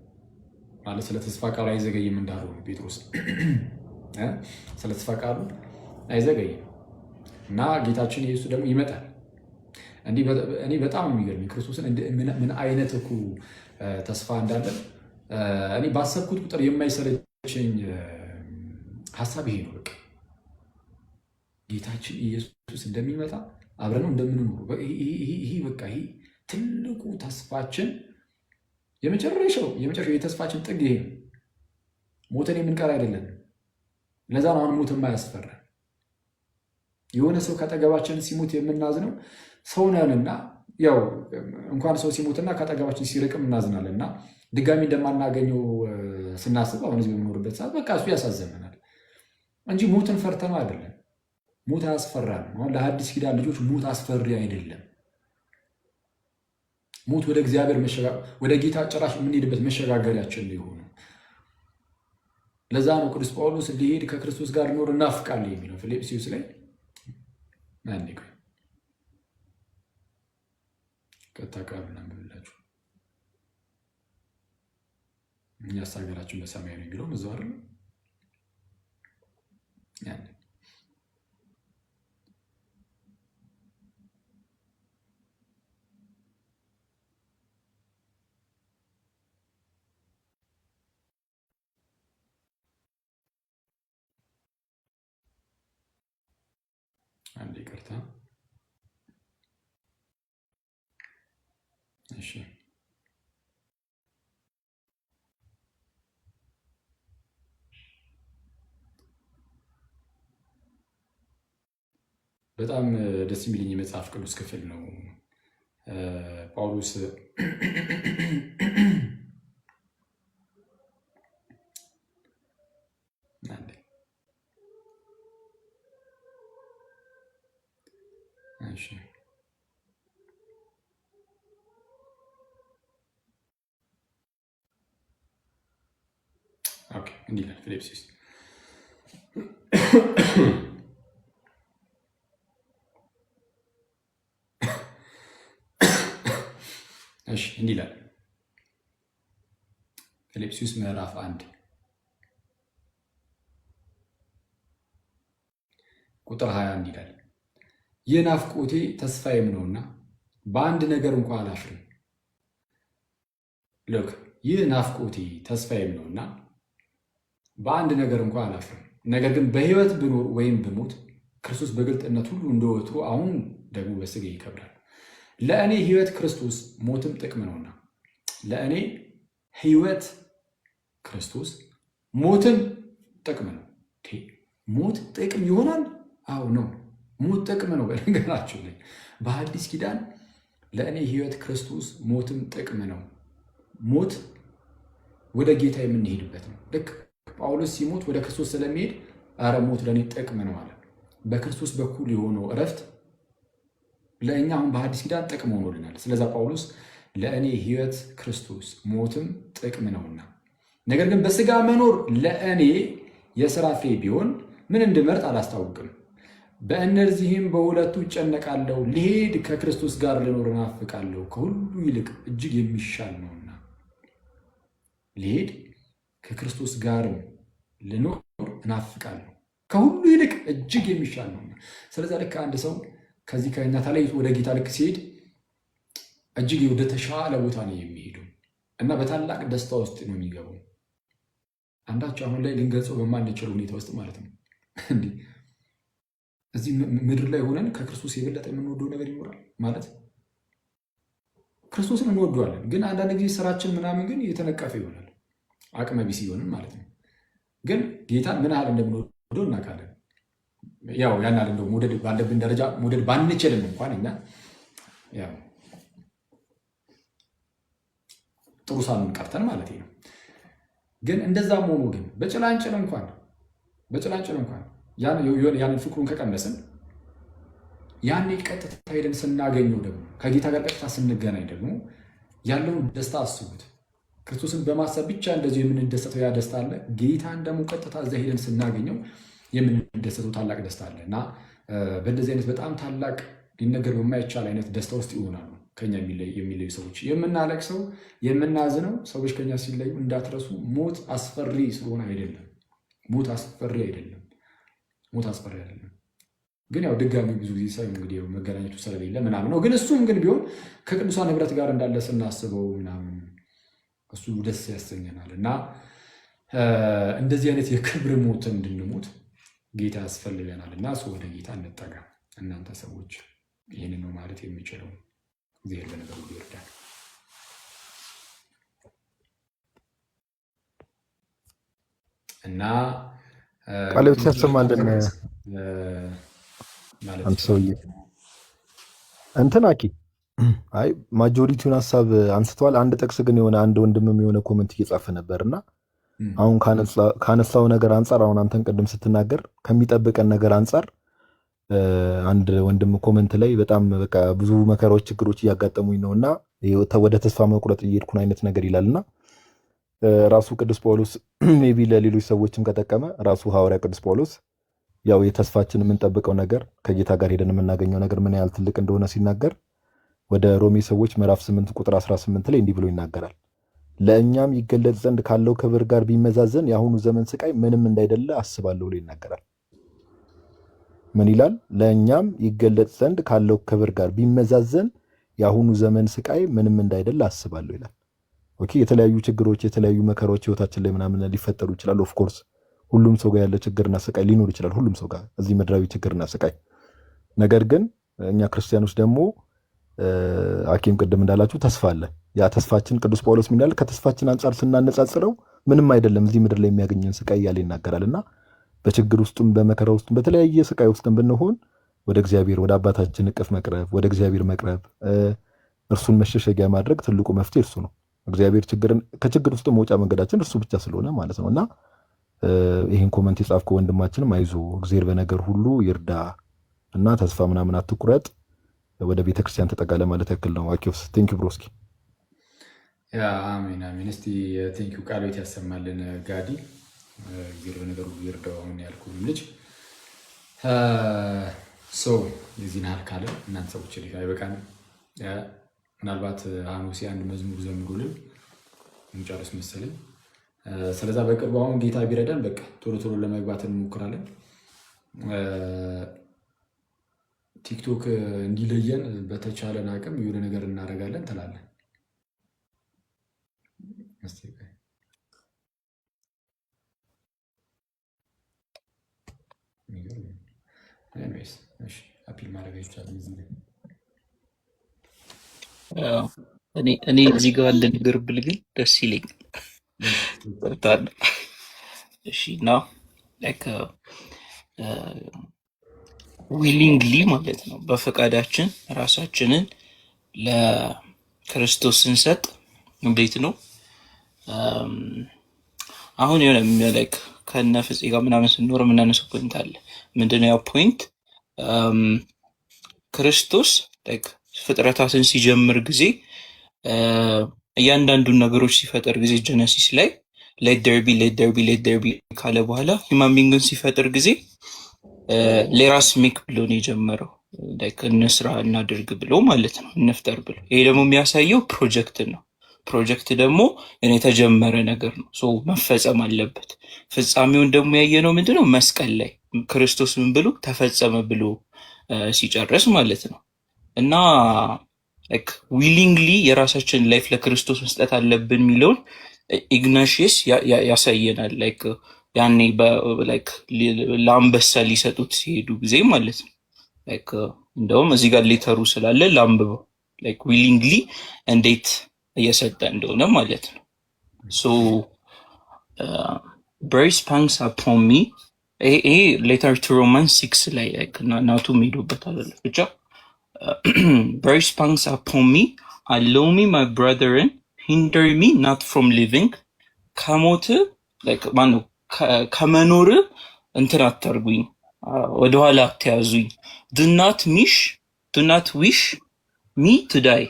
ማለት ስለ ተስፋ ቃሉ አይዘገይም እንዳለው ጴጥሮስ ስለ ተስፋ ቃሉ አይዘገይም እና ጌታችን ኢየሱስ ደግሞ ይመጣል። እኔ በጣም የሚገርመኝ ክርስቶስን ምን አይነት እኮ ተስፋ እንዳለን እኔ ባሰብኩት ቁጥር የማይሰለቸኝ ሀሳብ ይሄ ነው። በቃ ጌታችን ኢየሱስ እንደሚመጣ አብረነው እንደምንኖሩ ይሄ በቃ ይሄ ትልቁ ተስፋችን የመጨረሻው የተስፋችን ጥግ ይሄ ነው። ሞተን የምንቀር አይደለም። ለዛ ነው አሁን ሞት የማያስፈራ። የሆነ ሰው ከአጠገባችን ሲሞት የምናዝነው ሰው ነንና ያው እንኳን ሰው ሲሞትና ከአጠገባችን ሲርቅም እናዝናለን እና ድጋሚ እንደማናገኘው ስናስብ አሁን እዚህ በምኖርበት ሰዓት በቃ እሱ ያሳዘነናል እንጂ ሞትን ፈርተነው አይደለም። ሞት አያስፈራም። አሁን ለሐዲስ ኪዳን ልጆች ሞት አስፈሪ አይደለም። ሞት ወደ እግዚአብሔር ወደ ጌታ ጭራሽ የምንሄድበት መሸጋገሪያችን ሊሆኑ። ለዛ ነው ቅዱስ ጳውሎስ ሊሄድ ከክርስቶስ ጋር ሊኖር እናፍቃለን የሚለው ፊልጵስዩስ ላይ ቀጣቃሉና ምንላችሁ እኛስ ሀገራችን በሰማይ ነው የሚለው እዛው አይደል? አንዴ ይቅርታ። እሺ በጣም ደስ የሚልኝ የመጽሐፍ ቅዱስ ክፍል ነው። ጳውሎስ እሺ ኦኬ እንዲህ ይላል ፊልጵስዩስ እሺ እንዲህ ይላል ፊልጵስዩስ ምዕራፍ 1 ቁጥር 21 ይላል ይህ ናፍቆቴ ተስፋዬም ነውና በአንድ ነገር እንኳ አላፍርም። ልክ ይህ ናፍቆቴ ተስፋዬም ነውና በአንድ ነገር እንኳ አላፍርም። ነገር ግን በሕይወት ብኖር ወይም ብሞት ክርስቶስ በግልጥነት ሁሉ እንደወትሮ አሁን ደግሞ በሥጋዬ ይከብራል። ለእኔ ሕይወት ክርስቶስ ሞትም ጥቅም ነውና። ለእኔ ሕይወት ክርስቶስ ሞትም ጥቅም ነው። ሞት ጥቅም ይሆናል? አዎ ነው። ሞት ጥቅም ነው። በነገራችሁ ላይ በሐዲስ ኪዳን ለእኔ ሕይወት ክርስቶስ ሞትም ጥቅም ነው። ሞት ወደ ጌታ የምንሄድበት ነው። ልክ ጳውሎስ ሲሞት ወደ ክርስቶስ ስለሚሄድ አረ ሞት ለእኔ ጥቅም ነው አለ። በክርስቶስ በኩል የሆነው እረፍት ለእኛ አሁን በሐዲስ ኪዳን ጥቅም ሆኖልናል። ስለዛ ጳውሎስ ለእኔ ሕይወት ክርስቶስ ሞትም ጥቅም ነውና፣ ነገር ግን በሥጋ መኖር ለእኔ የሥራ ፍሬ ቢሆን ምን እንድመርጥ አላስታውቅም። በእነዚህም በሁለቱ እጨነቃለሁ። ልሄድ ከክርስቶስ ጋር ልኖር እናፍቃለሁ፣ ከሁሉ ይልቅ እጅግ የሚሻል ነውና። ልሄድ ከክርስቶስ ጋር ልኖር እናፍቃለሁ፣ ከሁሉ ይልቅ እጅግ የሚሻል ነውና። ስለዚህ ልክ አንድ ሰው ከዚህ ከእኛ ተለይቶ ወደ ጌታ ልክ ሲሄድ እጅግ ወደ ተሻለ ቦታ ነው የሚሄደው እና በታላቅ ደስታ ውስጥ ነው የሚገባው። አንዳቸው አሁን ላይ ልንገልጸው በማንችል ሁኔታ ውስጥ ማለት ነው። እንዲህ እዚህ ምድር ላይ ሆነን ከክርስቶስ የበለጠ የምንወደው ነገር ይኖራል ማለት? ክርስቶስን እንወደዋለን፣ ግን አንዳንድ ጊዜ ስራችን ምናምን ግን እየተነቀፈ ይሆናል፣ አቅመ ቢስ ይሆንም ማለት ነው። ግን ጌታን ምን ያህል እንደምንወደው እናውቃለን። ያው ያን ያህል እንደው መውደድ ባለብን ደረጃ መውደድ ባንችልም እንኳን እኛ ያው ጥሩ ሳንን ቀርተን ማለት ነው። ግን እንደዛም ሆኖ ግን በጭላንጭል እንኳን ያንን ፍቅሩን ከቀነስን ያኔ ቀጥታ ሄደን ስናገኘው ደግሞ ከጌታ ጋር ቀጥታ ስንገናኝ ደግሞ ያለውን ደስታ አስቡት። ክርስቶስን በማሰብ ብቻ እንደዚህ የምንደሰተው ያ ደስታ አለ። ጌታን ደግሞ ቀጥታ እዛ ሄደን ስናገኘው የምንደሰተው ታላቅ ደስታ አለ እና በእንደዚህ አይነት በጣም ታላቅ ሊነገር በማይቻል አይነት ደስታ ውስጥ ይሆናሉ ከኛ የሚለዩ ሰዎች። የምናለቅሰው የምናዝነው ሰዎች ከኛ ሲለዩ እንዳትረሱ፣ ሞት አስፈሪ ስለሆነ አይደለም። ሞት አስፈሪ አይደለም። ሞት አስፈሪ አይደለም። ግን ያው ድጋሚ ብዙ ጊዜ ሰው እንግዲህ መገናኘቱ ስለሌለ ምናምን ነው። ግን እሱም ግን ቢሆን ከቅዱሳን ህብረት ጋር እንዳለ ስናስበው ምናምን እሱ ደስ ያሰኘናል እና እንደዚህ አይነት የክብር ሞት እንድንሞት ጌታ ያስፈልገናል እና እሱ ወደ ጌታ እንጠጋ። እናንተ ሰዎች ይህንን ነው ማለት የሚችለው። እግዚአብሔር በነገሩ ይርዳል እና ቃልዮት ያሰማልን። አንተ ሰውዬ እንትን አኪ አይ ማጆሪቲውን ሀሳብ አንስተዋል። አንድ ጥቅስ ግን የሆነ አንድ ወንድምም የሆነ ኮመንት እየጻፈ ነበርና አሁን ካነሳው ነገር አንጻር አሁን አንተን ቅድም ስትናገር ከሚጠብቀን ነገር አንጻር አንድ ወንድም ኮመንት ላይ በጣም በቃ ብዙ መከራዎች፣ ችግሮች እያጋጠሙኝ ነውና ወደ ተስፋ መቁረጥ እየሄድኩን አይነት ነገር ይላልና ራሱ ቅዱስ ጳውሎስ ሜቢ ለሌሎች ሰዎችም ከጠቀመ ራሱ ሐዋርያ ቅዱስ ጳውሎስ ያው የተስፋችን የምንጠብቀው ነገር ከጌታ ጋር ሄደን የምናገኘው ነገር ምን ያህል ትልቅ እንደሆነ ሲናገር ወደ ሮሜ ሰዎች ምዕራፍ 8 ቁጥር 18 ላይ እንዲህ ብሎ ይናገራል። ለእኛም ይገለጽ ዘንድ ካለው ክብር ጋር ቢመዛዘን የአሁኑ ዘመን ስቃይ ምንም እንዳይደለ አስባለሁ ብሎ ይናገራል። ምን ይላል? ለእኛም ይገለጽ ዘንድ ካለው ክብር ጋር ቢመዛዘን የአሁኑ ዘመን ስቃይ ምንም እንዳይደለ አስባለሁ ይላል። ኦኬ፣ የተለያዩ ችግሮች፣ የተለያዩ መከራዎች ህይወታችን ላይ ምናምን ሊፈጠሩ ይችላል። ኦፍ ኮርስ ሁሉም ሰው ጋር ያለ ችግርና ስቃይ ሊኖር ይችላል። ሁሉም ሰው ጋር እዚህ ምድራዊ ችግርና ስቃይ። ነገር ግን እኛ ክርስቲያኖች ደግሞ ሐኪም ቅድም እንዳላችሁ ተስፋ አለን። ያ ተስፋችን ቅዱስ ጳውሎስ ምን ይላል? ከተስፋችን አንጻር ስናነጻጽረው ምንም አይደለም እዚህ ምድር ላይ የሚያገኘን ስቃይ እያለ ይናገራልና በችግር ውስጥም በመከራ ውስጥም በተለያየ ስቃይ ውስጥም ብንሆን ወደ እግዚአብሔር ወደ አባታችን እቅፍ መቅረብ፣ ወደ እግዚአብሔር መቅረብ፣ እርሱን መሸሸጊያ ማድረግ ትልቁ መፍትሄ እርሱ ነው። እግዚአብሔር ከችግር ውስጥ መውጫ መንገዳችን እርሱ ብቻ ስለሆነ ማለት ነውና ይህን ኮመንት የጻፍከው ወንድማችንም አይዞ እግዚአብሔር በነገር ሁሉ ይርዳ እና ተስፋ ምናምን አትቁረጥ፣ ወደ ቤተክርስቲያን ተጠጋ ለማለት ያክል ነው። አኪዮስ ቴንኪው ብሮስኪ። ያ አሜን አሜን። እስቲ ቴንኪው ቃልዮት ያሰማልን ጋዲ። እግዚአብሔር በነገር ሁሉ ይርዳው። አሁን ያልኩህ ልጅ የዚህን ያህል ካለ እናንተ ሰዎች ልጅ አይበቃን። ምናልባት ሐሙሴ አንድ መዝሙር ዘምሩልን እንጨርስ መሰለኝ። ስለዛ በቅርቡ አሁን ጌታ ቢረዳን በቃ ቶሎ ቶሎ ለመግባት እንሞክራለን። ቲክቶክ እንዲለየን በተቻለን አቅም የሆነ ነገር እናደርጋለን ትላለን። አፒል ማድረግ አይቻልም። እኔ እዚህ ጋር አንድ ነገር ብል ግን ደስ ይለኛል። እሺ ነው ላይክ ዊሊንግሊ ማለት ነው በፈቃዳችን ራሳችንን ለክርስቶስ ስንሰጥ እንዴት ነው አሁን የሆነ ላይክ ከነ ፍፄ ጋር ምናምን ስንኖር የምናነሳው ፖይንት አለ። ምንድነው ያ ፖይንት? ክርስቶስ ላይክ ፍጥረታትን ሲጀምር ጊዜ እያንዳንዱን ነገሮች ሲፈጠር ጊዜ ጀነሲስ ላይ ሌት ዴር ቢ ካለ በኋላ ሂውማን ቢንግን ሲፈጥር ጊዜ ሌራስ ሜክ ብሎ ነው የጀመረው። ላይክ እንስራ እናድርግ ብሎ ማለት ነው፣ እንፍጠር ብሎ። ይሄ ደግሞ የሚያሳየው ፕሮጀክት ነው። ፕሮጀክት ደግሞ የተጀመረ ነገር ነው፣ ሶ መፈጸም አለበት። ፍጻሜውን ደግሞ ያየነው ምንድነው? መስቀል ላይ ክርስቶስ ምን ብሎ ተፈጸመ ብሎ ሲጨርስ ማለት ነው። እና ላይክ ዊሊንግሊ የራሳችን ላይፍ ለክርስቶስ መስጠት አለብን የሚለውን ኢግናሽየስ ያሳየናል። ላይክ ያኔ ላይክ ለአንበሳ ሊሰጡት ሲሄዱ ጊዜ ማለት ነው። ላይክ እንደውም እዚህ ጋር ሌተሩ ስላለ ላንብበው። ላይክ ዊሊንግሊ እንዴት እየሰጠ እንደሆነ ማለት ነው። ሶ ብሬስ ፓንክስ አፖን ሚ ይሄ ሌተር ቱ ሮማንስ 6 ላይ ላይክ ናቱ ሄዶበታል ብቻ ብሬስ ፓንክስ አፖን ሚ አሎው ሚ ማይ ብራዘርን ሂንደር ሚ ናት ፍሮም ሊቪንግ ከሞት ላይክ ማነው ከመኖር እንትን አታርጉኝ፣ ወደኋላ አትያዙኝ። ዱ ናት ዊሽ ሚ ቱ ዳይ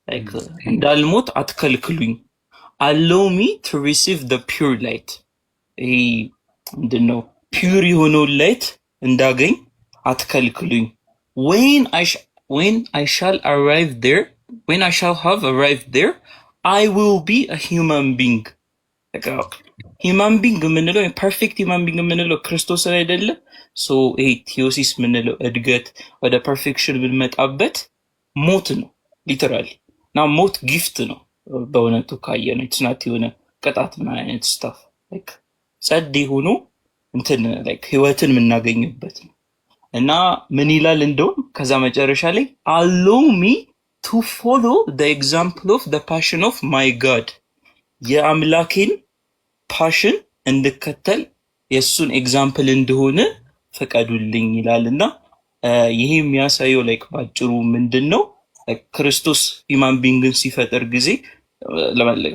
ላይክ እንዳልሞት አትከልክሉኝ። አሎው ሚ ቱ ሪሲቭ ዘ ፒውር ላይት ይሄ ምንድን ነው? ፒውር የሆነውን ላይት እንዳገኝ አትከልክሉኝ። when I shall arrive there, when I shall have arrived there, I will be a human being. ሂማን ቢንግ የምንለው ፐርፌክት ሂማን ቢንግ የምንለው ክርስቶስን አይደለ? ሶ ይሄ ቲዮሲስ የምንለው እድገት ወደ ፐርፌክሽን ብንመጣበት ሞት ነው ሊተራሊ። እና ሞት ጊፍት ነው በእውነቱ ካየ ነው። ኢትስ ናት የሆነ ቅጣት ምን አይነት ስታፍ ላይክ ጸድ ሆኖ እንትን ላይክ ህይወትን የምናገኝበት ነው። እና ምን ይላል እንደውም ከዛ መጨረሻ ላይ allow me to follow the example of the passion of my God, የአምላኬን ፓሽን እንድከተል የሱን ኤግዛምፕል እንደሆነ ፈቀዱልኝ ይላልና ይሄ የሚያሳየው ላይክ ባጭሩ ምንድነው ክርስቶስ ሂማን ቢንግን ሲፈጥር ጊዜ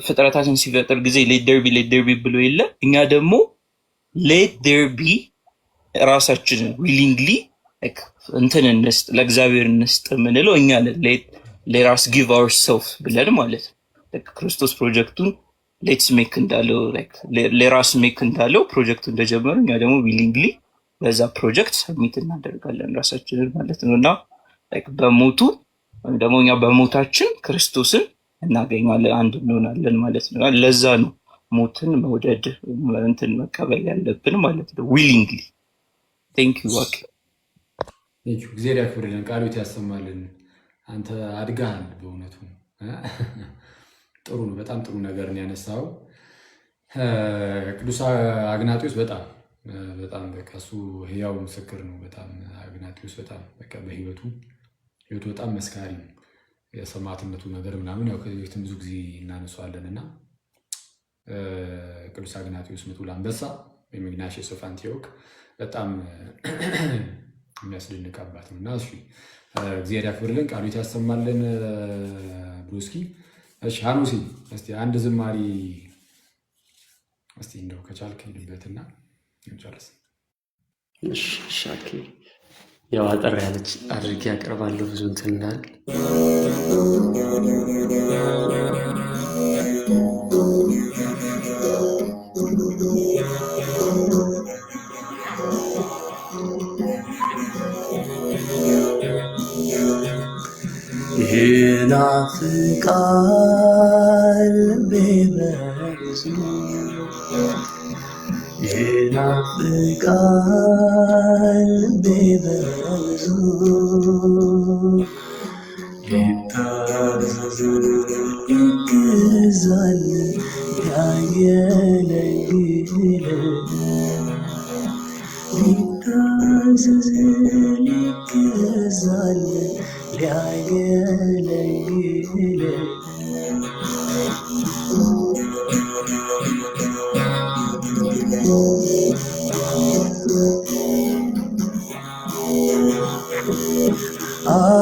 ፍጥረታትን ሲፈጥር ጊዜ let there be ብሎ የለ እኛ ደግሞ let there be ራሳችንን willingly like እንትን እንስጥ ለእግዚአብሔር እንስጥ ምንለው እኛ let us give ourselves ብለን ማለት ነው። ክርስቶስ ፕሮጀክቱን ሌትስ ሜክ እንዳለው ላይክ ለራስ ሜክ እንዳለው ፕሮጀክቱ እንደጀመረ እኛ ደግሞ ዊሊንግሊ ለዛ ፕሮጀክት ሰብሚት እናደርጋለን ራሳችንን ማለት ነውና ላይክ በሞቱ ደግሞ እኛ በሞታችን ክርስቶስን እናገኛለን አንድ እንሆናለን ማለት ነው። ለዛ ነው ሞትን መውደድ እንትን መቀበል ያለብን ማለት ነው ዊሊንግሊ። ቴንክ ዩ ዋክ ቴንክ ዩ እግዚአብሔር ያክብርልን፣ ቃሉት ያሰማልን። አንተ አድጋል በእውነቱ ጥሩ ነው። በጣም ጥሩ ነገር ነው ያነሳው ቅዱስ አግናጢዮስ። በጣም በቃ እሱ ህያው ምስክር ነው። በጣም አግናጢዮስ በጣም በቃ በህይወቱ በጣም መስካሪ ነው። የሰማዕትነቱ ነገር ምናምን ያው ከዚህ ብዙ ጊዜ እናነሳዋለንና ቅዱስ አግናጢዮስ ምጡል አንበሳ ወይም ኢግናቲየስ ኦፍ አንቲዮክ በጣም የሚያስደንቅ አባት ነውና እሺ እግዚአብሔር ያክብርልን፣ ቃሉት ያሰማልን ብሩስኪ። እሺ ሐኑሲ እስቲ አንድ ዝማሬ እስቲ እንደው ከቻልክ ሄድበትና እንጨርስ። እሺ ሻኪ ያው አጠር ያለች አድርጌ ያቀርባለሁ ብዙ እንትን እንዳል ይናፍቃል በበዙ ይናፍቃል በበዙ ይታዘዝ ይገዛል ያገለግላል ይታዘዝ ይገዛል ያገለግላል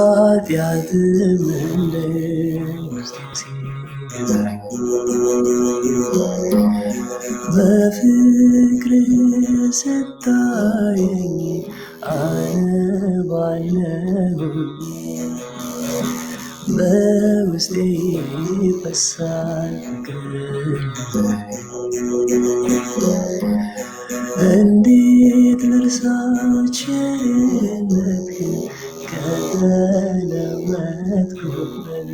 ኃጢአትም እንደ በፍቅርህ ስታየኝ አነባለሁኝ በውስጤ ይፈሳል ፍቅር እንዴት ልርሳው ቸርነትህን ከተለወጥኩበት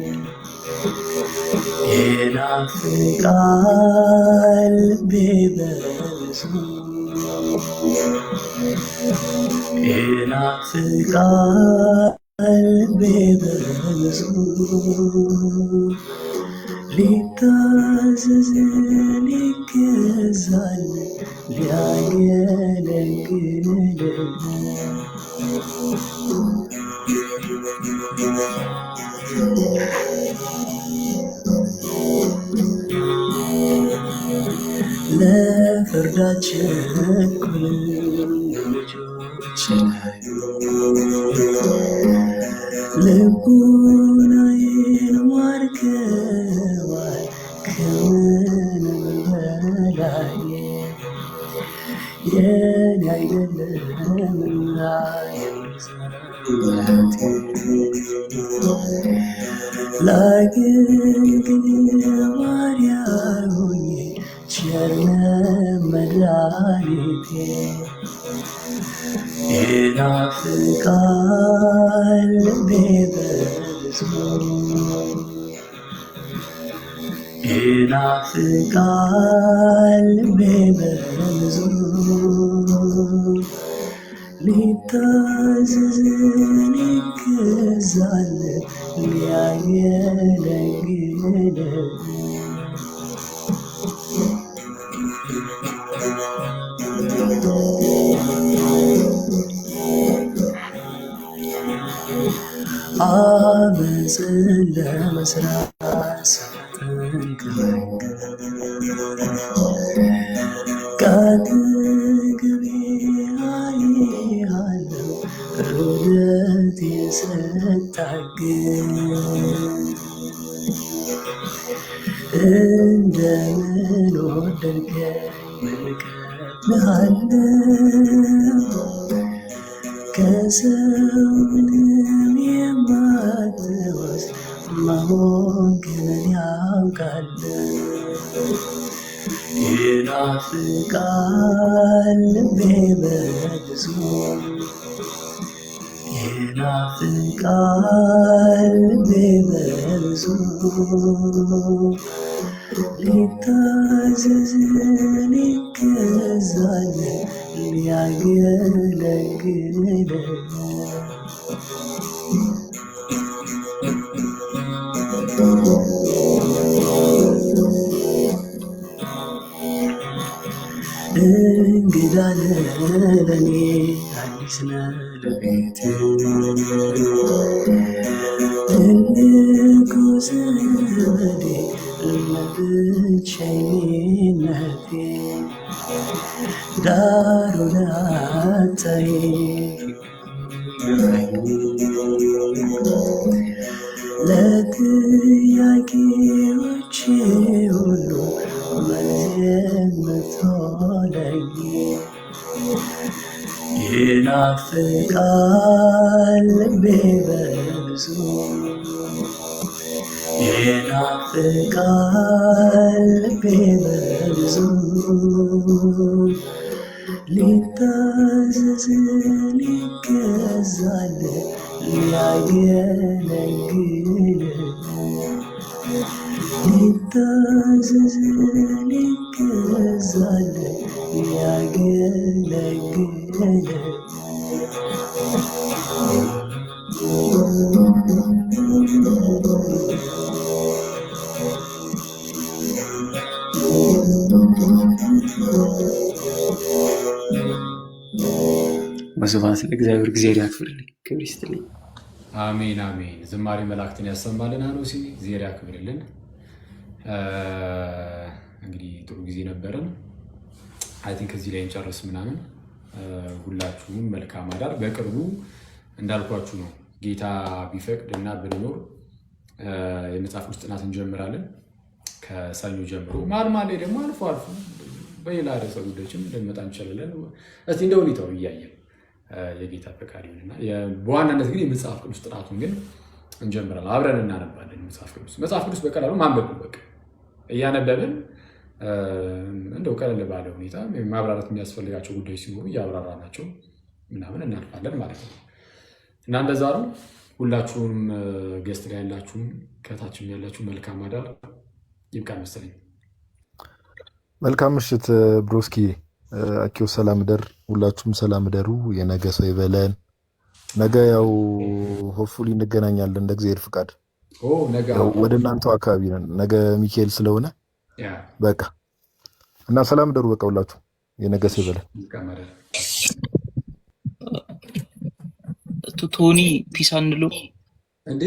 ይናፍቃል ልቤ በብዙ ይናፍቃል ልቤ በብዙ ሊታዘዝ ሊገዛል ሊያገለግል ለፍርዳችን እኩል ልጆች ልቡናዬን ማርከዋል ከምንም በላይ የኔ አይደለምና ላገልግል ባሪያ ሆኜ ቸር ነህ መድኃኒቴ ይናፍቃል ልቤ በብዙ ይናፍቃል ልቤ በብዙ ሊታዘዝ ሊገዛል ሊያገለግል አመፅን ለመስራት ከአጠገቤ አየሃለሁ እውነት የሰጣግን እንደምን ወደድከኝ እቀጥልሃለሁ ከሰውንም የማትወስድ መሆንህን ያውቃለሁ። ይናፍቃል ልቤ በብዙ ይናፍቃል ልቤ በብዙ ሊታዘዝ ሊገዛል ሊያገለግል እንግዳ ነህ ለኔ አዲስ ነህ ለቤቴ ትልቁ ዘመዴ ለብቻዬነቴ ዳሩ ላታይ ለጥያቄዎቼ ሁሉ መልስ የምትሆነኝ ይናፍቃል ልቤ በብዙ ይናፍቃል ልቤ በብዙ ሊታዘዝ ሊገዛል ሊያገለግል ሊታዘዝ ሊገዛል ሊያገለግል ወስብሐት ለእግዚአብሔር። እግዚአብሔር ያክብርልኝ፣ ክብር ይስጥልኝ። አሜን አሜን። ዝማሬ መላእክትን ያሰማልን። አኖሲ እግዚአብሔር ያክብርልን። እንግዲህ ጥሩ ጊዜ ነበረን። አይ ቲንክ እዚህ ላይ እንጨርስ ምናምን። ሁላችሁም መልካም አዳር። በቅርቡ እንዳልኳችሁ ነው ጌታ ቢፈቅድ እና ብንኖር የመጽሐፍ ቅዱስ ጥናት እንጀምራለን ከሰኞ ጀምሮ። መሀል ላይ ደግሞ አልፎ አልፎ በሌላ ርዕሰ ጉዳዮችም ልንመጣ እንችላለን። እስቲ እንደ ሁኔታው እያየን የጌታ ፈቃድ ይሁንና በዋናነት ግን የመጽሐፍ ቅዱስ ጥናቱን ግን እንጀምራለን። አብረን እናነባለን። መጽሐፍ ቅዱስ በቀላሉ ማንበብ በቃ እያነበብን እንደው ቀለል ባለ ሁኔታ ማብራራት የሚያስፈልጋቸው ጉዳዮች ሲኖሩ እያብራራናቸው ምናምን እናልፋለን ማለት ነው እና እንደዛ ነው። ሁላችሁም ገስት ላይ ያላችሁም ከታችም ያላችሁ መልካም አዳር። ይብቃ መሰለኝ። መልካም ምሽት ብሮስኪ አኪዮ ሰላም ደር። ሁላችሁም ሰላም ደሩ። የነገ ሰው ይበለን። ነገ ያው ሆፕፉሊ እንገናኛለን እንደ እግዚአብሔር ፍቃድ። ወደ እናንተው አካባቢ ነን። ነገ ሚካኤል ስለሆነ በቃ እና ሰላም ደሩ። በቃ ሁላችሁ የነገ ሰው ይበለን። ቶኒ ፒስ አንሎ እንዴ